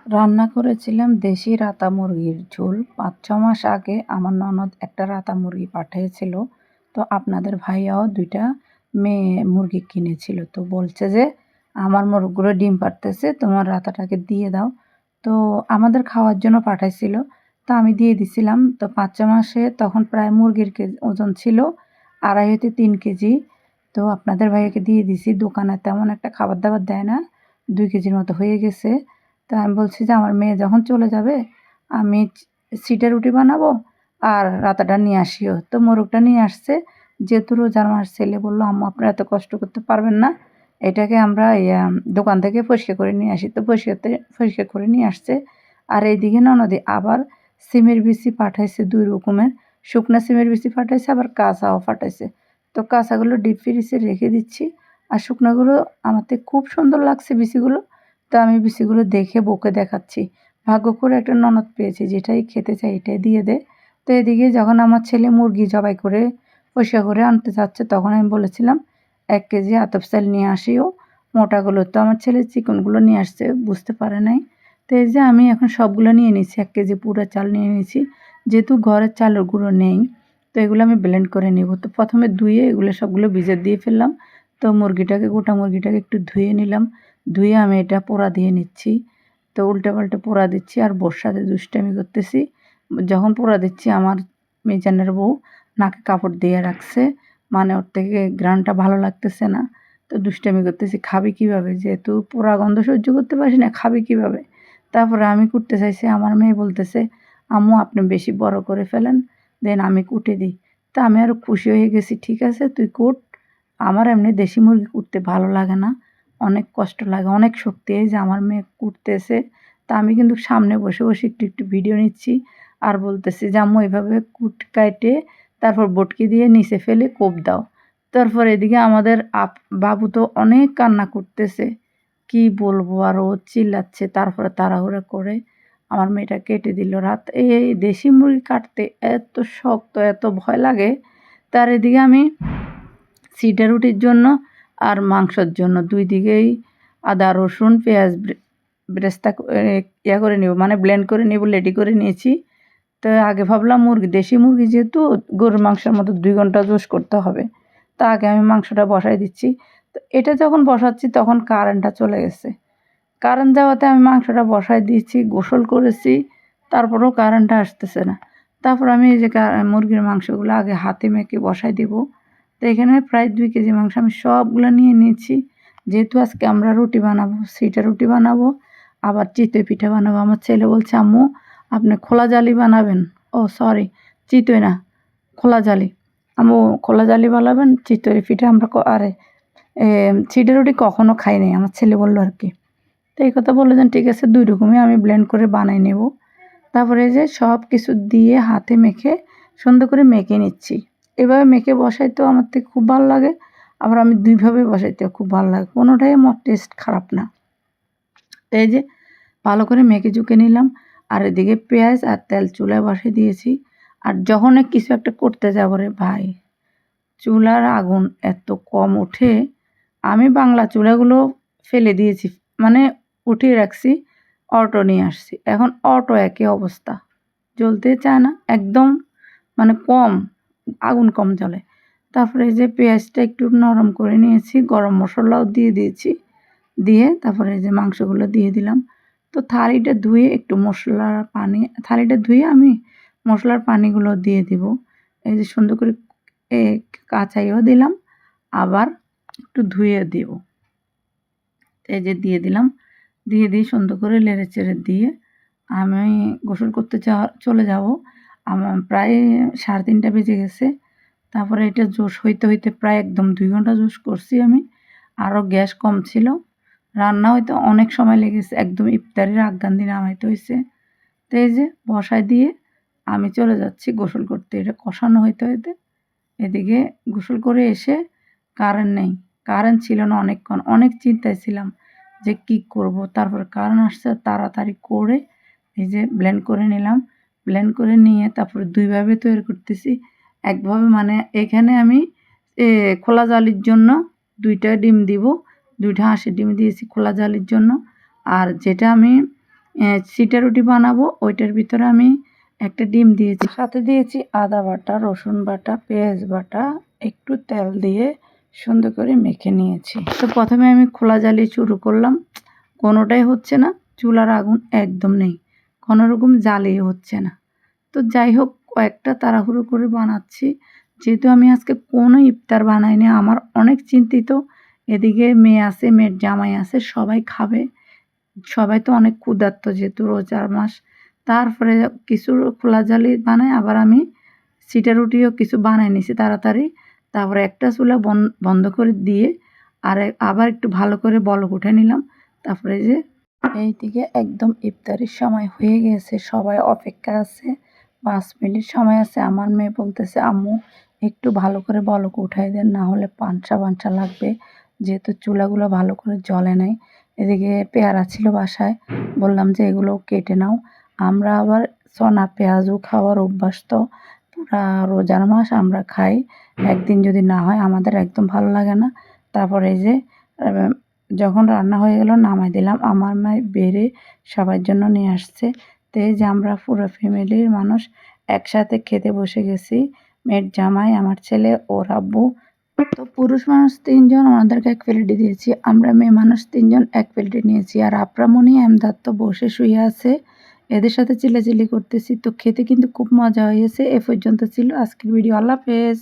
রান্না করেছিলাম দেশি রাতা মুরগির ঝোল। ৫-৬ মাস আগে আমার ননদ একটা রাতা মুরগি পাঠিয়েছিল। তো আপনাদের ভাইয়াও ২ টা মেয়ে মুরগি কিনেছিল। তো বলছে যে, "আমার মোরগগুলো ডিম পাড়তেছে, তোমার রাতাটাকে দিয়ে দাও।" তো আমাদের খাওয়ার জন্য পাঠাইছিল। তো আমি দিয়ে দিছিলাম। তো ৫-৬ মাসে তখন প্রায় মুরগির ওজন ছিল ২.৫ হইতে ৩ কেজি। তো আপনাদের ভাইয়াকে দিয়ে দিছি। দোকানে তেমন একটা খাবার-দাবার দেয় না। ২ কেজির মতো হয়ে গেছে। তা আমি বলছি যে, "আমার মেয়ে যখন চলে যাবে, আমি সিটে রুটি বানাবো আর রাতাটা নিয়ে আসিও।" তো মোরগটা নিয়ে আসছে। যেহেতু রোজার মাস, ছেলে বলল, "আম্মু আপনারা এত কষ্ট করতে পারবেন না। এটাকে আমরা দোকান থেকে পরিষ্কার করে নিয়ে আসি।" তো পরিষ্কার করে নিয়ে আসছে। আর এইদিকে ননদে আবার সিমের বিচি পাঠাইছে ২ রকমের। শুকনা সিমের বিচি পাঠাইছে, আবার কাঁচাও পাঠাইছে। তো কাঁচাগুলো ডিপ ফ্রিজে রেখে দিচ্ছি। আর শুকনাগুলো আমাতে খুব সুন্দর লাগছে বিচিগুলো। তো আমি বিচিগুলো দেখে বউকে দেখাচ্ছি। ভাগ্য করে একটা ননদ পেয়েছি, যেটাই খেতে চাই এটাই দিয়ে দেয়। তো এদিকে যখন আমার ছেলে মুরগি জবাই করে পরিষ্কার করে আনতে যাচ্ছে, তখন আমি বলেছিলাম ১ কেজি আতপ চাল নিয়ে আসিও, মোটাগুলো। তো আমার ছেলে চিকনগুলো নিয়ে আসছে, বুঝতে পারে নাই। তো এই যে আমি এখন সবগুলো নিয়ে নিচ্ছি, ১ কেজি পুরা চাল নিয়ে নিচ্ছি। যেহেতু ঘরের চালের গুঁড়ো নেই, তো এগুলো আমি ব্লেন্ড করে নিব। তো প্রথমে ধুয়ে এগুলো সবগুলো ভিজে দিয়ে ফেললাম। তো গোটা মুরগিটাকে একটু ধুয়ে নিলাম। ধুয়ে আমি এটা পোড়া দিয়ে নিচ্ছি। তো উল্টে-পাল্টে পোড়া দিচ্ছি আর বউর সাথে দুষ্টামি করতেছি। যখন পোড়া দিচ্ছি, আমার মিজানের বউ নাকে কাপড় দিয়ে রাখছে। মানে ওর থেকে ঘ্রাণটা ভালো লাগতেছে না। তো দুষ্টামি করতেছি, "খাবি কীভাবে? যেহেতু পোড়া গন্ধ সহ্য করতে পারিস না, খাবি কীভাবে?" তারপরে আমি কুটতে চাইছি, আমার মেয়ে বলতেছে, "আম্মু আপনি বেশি বড় করে ফেলেন, দেন আমি কুটে দিই।" তো আমি আরও খুশি হয়ে গেছি, "ঠিক আছে তুই কুট। আমার এমনি দেশি মুরগি কুটতে ভালো লাগে না। অনেক কষ্ট লাগে, অনেক শক্তি।" এই যে আমার মেয়ে কুটতেছে। তা আমি কিন্তু সামনে বসে, বসে একটু ভিডিও নিচ্ছি। আর বলতেছি যে, "আম্মু এভাবে কাইটে তারপর বটকি দিয়ে নিচে ফেলে কোপ দাও।" তারপর এদিকে আমাদের বাবু তো অনেক কান্না করতেছে। কি বলবো আর, ও চিল্লাচ্ছে। তারপরে তাড়াহুড়া করে আমার মেয়েটা কেটে দিল। এই দেশি মুরগি কাটতে এত শক্ত, এত ভয় লাগে। তার এদিকে আমি সিটা রুটির জন্য আর মাংসের জন্য ২ দিকেই আদা, রসুন, পেঁয়াজ বেরেস্তা করে নেব, মানে ব্লেন্ড করে নেব, রেডি করে নিয়েছি। তো আগে ভাবলাম দেশি মুরগি যেহেতু গরুর মাংসের মতো ২ ঘন্টা রোস্ট করতে হবে। তা আগে আমি মাংসটা বসাই দিচ্ছি। তো এটা যখন বসাচ্ছি তখন কারেন্টটা চলে গেছে। কারেন্ট যাওয়াতে আমি মাংসটা বসায় দিয়েছি, গোসল করেছি, তারপরেও কারেন্টটা আসতেছে না। তারপর আমি এই যে মুরগির মাংসগুলো আগে হাতে মেখে বসায় দিব। তো এখানে প্রায় ২ কেজি মাংস আমি সবগুলো নিয়ে নিয়েছি। যেহেতু আজকে আমরা রুটি বানাবো, সিটা রুটি বানাবো, আবার চিতই পিঠা বানাবো। আমার ছেলে বলছে, "আম্মু আপনি খোলা জালি বানাবেন।" ও সরি, চিতই না, খোলা জালি। আম্মু খোলা জালি বানাবেন, চিতই পিঠা আমরা সিটা রুটি কখনো খাই নাই, আমার ছেলে বলল আর কি। তো এই কথা বললেন, ঠিক আছে ২ রকমই আমি ব্লেন্ড করে বানাই নেব। তারপরে এই যে সব কিছু দিয়ে হাতে মেখে সুন্দর করে মেখে নিচ্ছি। এভাবে মেখে বসাইতেও আমার থেকে খুব ভালো লাগে। আবার আমি ২ ভাবে বসাইতেও খুব ভালো লাগে। কোনোটাই আমার টেস্ট খারাপ না। তো এই যে ভালো করে মেখে চুকে নিলাম। আর এদিকে পেঁয়াজ আর তেল চুলায় বসিয়ে দিয়েছি। আর যখনই কিছু একটা করতে যাব রে ভাই, চুলার আগুন এত কম ওঠে, আমি বাংলা চুলাগুলো ফেলে দিয়েছি, মানে উঠিয়ে রাখছি, অটো নিয়ে আসছি। এখন অটো একই অবস্থা, জ্বলতে চায় না একদম, মানে কম আগুন, কম জ্বলে। তারপরে এই যে পেঁয়াজটা একটু নরম করে নিয়েছি, গরম মশলাও দিয়ে দিয়েছি। দিয়ে তারপরে এই যে মাংসগুলো দিয়ে দিলাম। তো থালিটা ধুয়ে আমি মশলার পানিগুলো দিয়ে দিব। এই যে সুন্দর করে কাঁচাইও দিলাম, আবার একটু ধুয়ে দিব। এই যে দিয়ে দিলাম, দিয়ে সুন্দর করে নেড়ে চেড়ে দিয়ে আমি গোসল করতে চলে যাব। আমার প্রায় 3:30 বেজে গেছে। তারপরে এটা জোশ হইতে হইতে প্রায় একদম 2 ঘন্টা জোশ করছি আমি। আরও গ্যাস কম ছিল, রান্না হইতে অনেক সময় লেগেছে, একদম ইফতারির আগান দিয়ে নামাইতে হয়েছে। তো এই যে বসায় দিয়ে আমি চলে যাচ্ছি গোসল করতে। এটা কষানো হইতে হইতে এদিকে গোসল করে এসে কারেন্ট নেই। কারেন্ট ছিল না অনেকক্ষণ, অনেক চিন্তায় ছিলাম যে কী করব। তারপর কারেন্ট আসছে, তাড়াতাড়ি করে এই যে ব্লেন্ড করে নিলাম। ব্লেন্ড করে নিয়ে তারপরে ২ ভাবে তৈরি করতেছি। একভাবে মানে এখানে আমি খোলা জালির জন্য ২টা ডিম দিব, ২টা হাঁসের ডিম দিয়েছি খোলা জালির জন্য। আর যেটা আমি সিটা রুটি বানাবো ওইটার ভিতরে আমি একটা ডিম দিয়েছি, সাথে দিয়েছি আদা বাটা, রসুন বাটা, পেঁয়াজ বাটা, একটু তেল দিয়ে সুন্দর করে মেখে নিয়েছি। তো প্রথমে আমি খোলা জ্বালিয়ে শুরু করলাম, কোনোটাই হচ্ছে না, চুলার আগুন একদম নেই, কোনো রকম জ্বালিয়ে হচ্ছে না। তো যাই হোক কয়েকটা তাড়াহুড়ো করে বানাচ্ছি, যেহেতু আমি আজকে কোনো ইফতার বানাইনি, আমার অনেক চিন্তিত। এদিকে মেয়ে আছে, মেয়ের জামাই আছে, সবাই খাবে, সবাই তো অনেক ক্ষুধার্ত যেহেতু রোজার মাস। তারপরে কিছু খোলা জালি বানাই, আবার আমি সিটা রুটিও কিছু বানাই নিছি তাড়াতাড়ি। তারপরে একটা চুলা বন্ধ করে দিয়ে আবার একটু ভালো করে বলক উঠে নিলাম। তারপরে যে এইদিকে একদম ইফতারির সময় হয়ে গেছে, সবাই অপেক্ষা আছে, 5 মিনিট সময় আছে। আমার মেয়ে বলতেছে আম্মু একটু ভালো করে বলক উঠাই দেন, না হলে পানসা পানসা লাগবে, যেহেতু চুলাগুলো ভালো করে জ্বলে নাই। এদিকে পেয়ারা ছিল বাসায়, বললাম যে এগুলো কেটে নাও। আমরা আবার চনা পেঁয়াজও খাওয়ার অভ্যাস, তো পুরা রোজার মাস আমরা খাই, একদিন যদি না হয় আমাদের একদম ভালো লাগে না। তারপরে এই যে যখন রান্না হয়ে গেল নামাই দিলাম, আমার মায় বেড়ে সবার জন্য নিয়ে আসছে। তো এই যে আমরা পুরো ফ্যামিলির মানুষ একসাথে খেতে বসে গেছি, মেয়ের জামাই, আমার ছেলে, ওর আব্বু। তো পুরুষ মানুষ 3 জন, ওনাদেরকে 1 প্লেটে দিয়েছি, আমরা মেয়ে মানুষ 3 জন 1 প্লেটে নিয়েছি। আর আপ্রামণি এমদাদ তো বসে শুয়ে আছে, এদের সাথে চিল্লাচিল্লি করতেছি। তো খেতে কিন্তু খুব মজা হয়েছে। এ পর্যন্ত ছিল আজকের ভিডিও। আল্লাহ হাফেজ।